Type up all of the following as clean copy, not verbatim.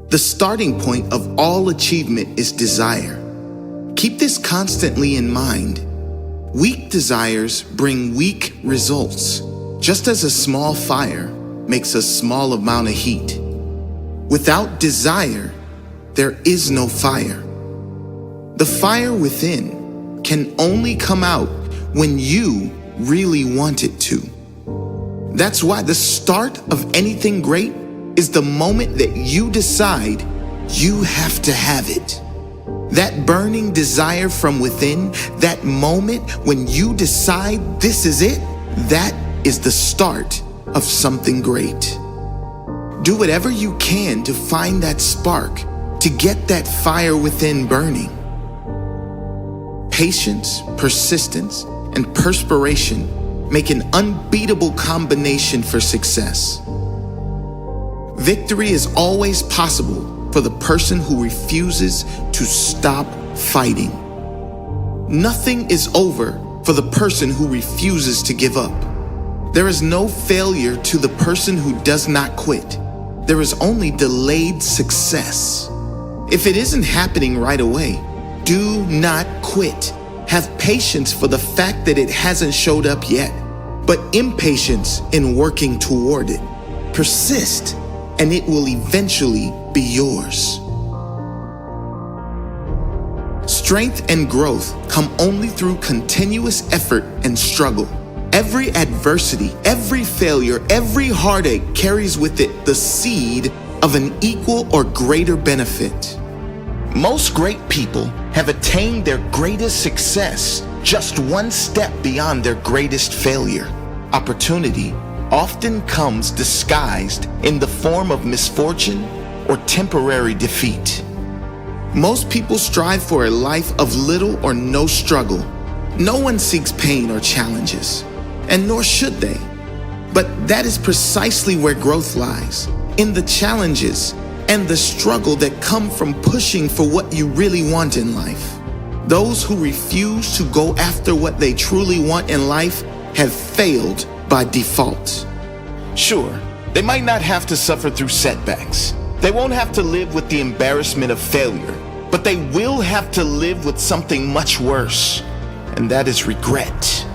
The starting point of all achievement is desire. Keep this constantly in mind. Weak desires bring weak results, just as a small fire makes a small amount of heat. Without desire, there is no fire. The fire within can only come out when you really want it to. That's why the start of anything great is the moment that you decide you have to have it. That burning desire from within, that moment when you decide this is it, that is the start of something great. Do whatever you can to find that spark, to get that fire within burning. Patience, persistence, and perspiration make an unbeatable combination for success. Victory is always possible for the person who refuses to stop fighting. Nothing is over for the person who refuses to give up. There is no failure to the person who does not quit. There is only delayed success. If it isn't happening right away, do not quit. Have patience for the fact that it hasn't showed up yet, but impatience in working toward it. Persist, and it will eventually be yours. Strength and growth come only through continuous effort and struggle. Every adversity, every failure, every heartache carries with it the seed of an equal or greater benefit. Most great people have attained their greatest success just one step beyond their greatest failure. Opportunity often comes disguised in the form of misfortune or temporary defeat. Most people strive for a life of little or no struggle. No one seeks pain or challenges, and nor should they. But that is precisely where growth lies, in the challenges and the struggle that come from pushing for what you really want in life. Those who refuse to go after what they truly want in life have failed by default. Sure, they might not have to suffer through setbacks. They won't have to live with the embarrassment of failure, but they will have to live with something much worse, and that is regret.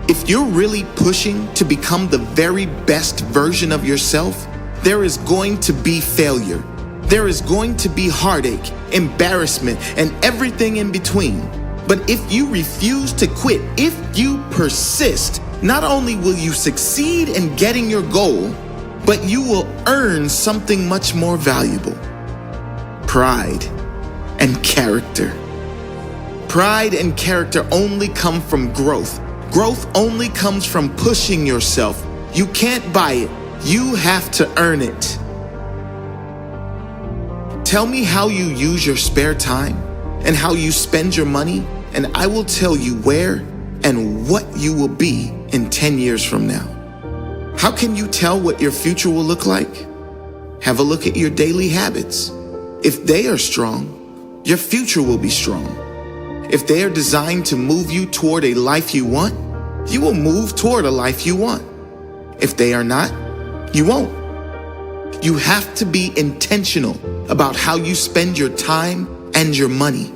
If you're really pushing to become the very best version of yourself, there is going to be failure. There is going to be heartache, embarrassment, and everything in between. But if you refuse to quit, if you persist, not only will you succeed in getting your goal, but you will earn something much more valuable: pride and character. Pride and character only come from growth. Growth only comes from pushing yourself. You can't buy it. You have to earn it. Tell me how you use your spare time and how you spend your money, and I will tell you where and what you will be in 10 years from now. How can you tell what your future will look like? Have a look at your daily habits. If they are strong, your future will be strong. If they are designed to move you toward a life you want, you will move toward a life you want. If they are not, you won't. You have to be intentional about how you spend your time and your money.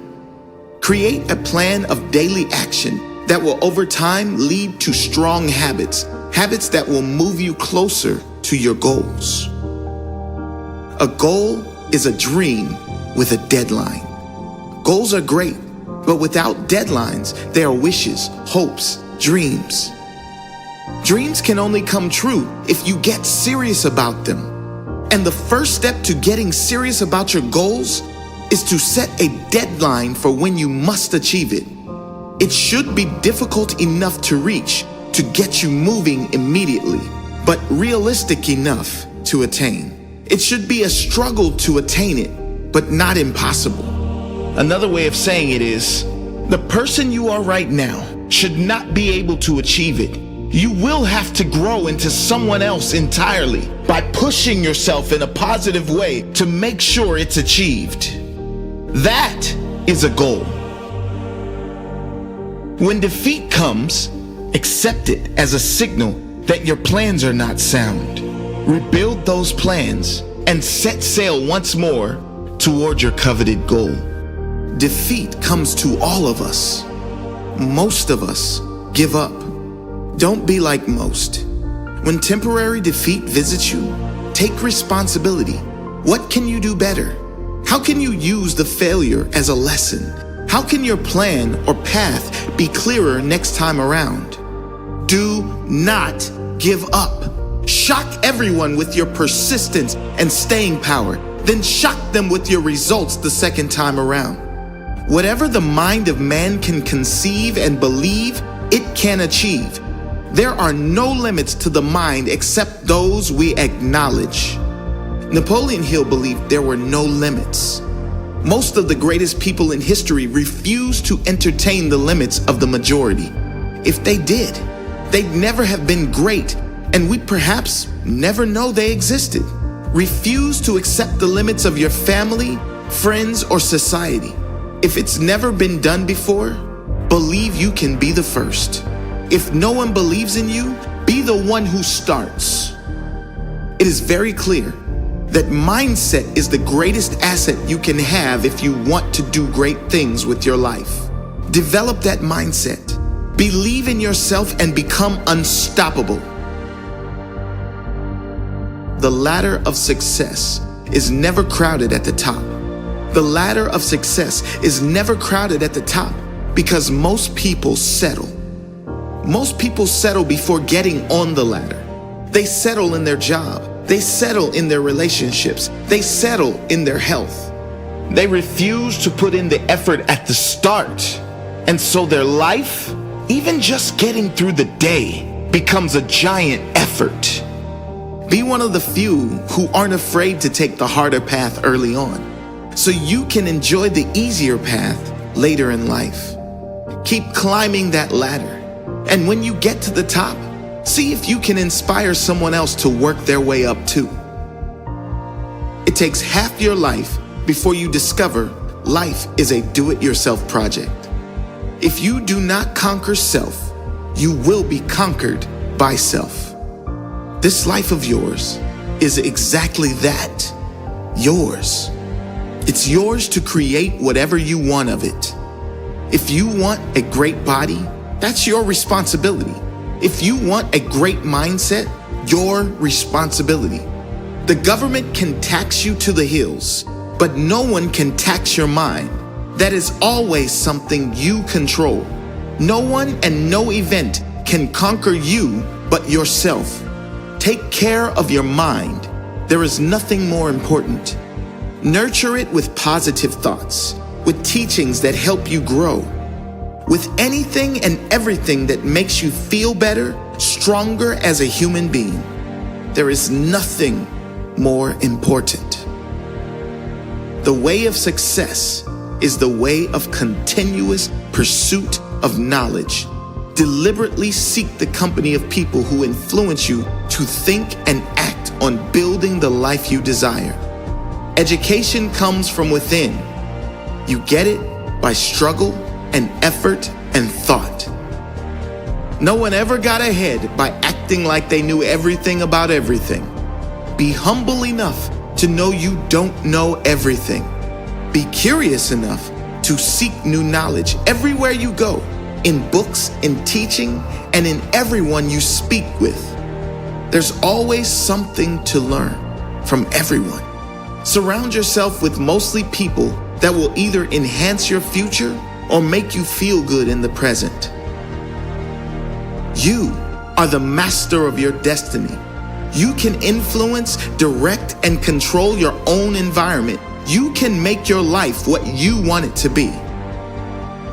Create a plan of daily action that will over time lead to strong habits, habits that will move you closer to your goals. A goal is a dream with a deadline. Goals are great, but without deadlines, they are wishes, hopes, dreams. Dreams can only come true if you get serious about them. And the first step to getting serious about your goals is to set a deadline for when you must achieve it. It should be difficult enough to reach to get you moving immediately, but realistic enough to attain. It should be a struggle to attain it, but not impossible. Another way of saying it is, the person you are right now should not be able to achieve it. You will have to grow into someone else entirely by pushing yourself in a positive way to make sure it's achieved. That is a goal. When defeat comes, accept it as a signal that your plans are not sound. Rebuild those plans and set sail once more toward your coveted goal. Defeat comes to all of us. Most of us give up. Don't be like most. When temporary defeat visits you, take responsibility. What can you do better? How can you use the failure as a lesson? How can your plan or path be clearer next time around? Do not give up. Shock everyone with your persistence and staying power, then shock them with your results the second time around. Whatever the mind of man can conceive and believe, it can achieve. There are no limits to the mind except those we acknowledge. Napoleon Hill believed there were no limits. Most of the greatest people in history refused to entertain the limits of the majority. If they did, they'd never have been great, and we'd perhaps never know they existed. Refuse to accept the limits of your family, friends, or society. If it's never been done before, believe you can be the first. If no one believes in you, be the one who starts. It is very clear that mindset is the greatest asset you can have if you want to do great things with your life. Develop that mindset. Believe in yourself and become unstoppable. The ladder of success is never crowded at the top. The ladder of success is never crowded at the top because most people settle. Most people settle before getting on the ladder. They settle in their job. They settle in their relationships. They settle in their health. They refuse to put in the effort at the start. And so their life, even just getting through the day, becomes a giant effort. Be one of the few who aren't afraid to take the harder path early on, so you can enjoy the easier path later in life. Keep climbing that ladder, and when you get to the top, see if you can inspire someone else to work their way up too. It takes half your life before you discover life is a do-it-yourself project. If you do not conquer self, you will be conquered by self. This life of yours is exactly that, yours. It's yours to create whatever you want of it. If you want a great body, that's your responsibility. If you want a great mindset, your responsibility. The government can tax you to the hills, but no one can tax your mind. That is always something you control. No one and no event can conquer you but yourself. Take care of your mind. There is nothing more important. Nurture it with positive thoughts, with teachings that help you grow, with anything and everything that makes you feel better, stronger as a human being. There is nothing more important. The way of success is the way of continuous pursuit of knowledge. Deliberately seek the company of people who influence you to think and act on building the life you desire. Education comes from within. You get it by struggle and effort and thought. No one ever got ahead by acting like they knew everything about everything. Be humble enough to know you don't know everything. Be curious enough to seek new knowledge everywhere you go, in books, in teaching, and in everyone you speak with. There's always something to learn from everyone. Surround yourself with mostly people that will either enhance your future or make you feel good in the present. You are the master of your destiny. You can influence, direct, and control your own environment. You can make your life what you want it to be.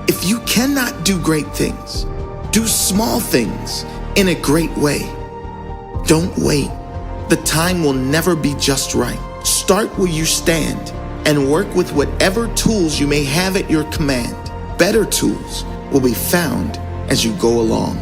If you cannot do great things, do small things in a great way. Don't wait. The time will never be just right. Start where you stand and work with whatever tools you may have at your command. Better tools will be found as you go along.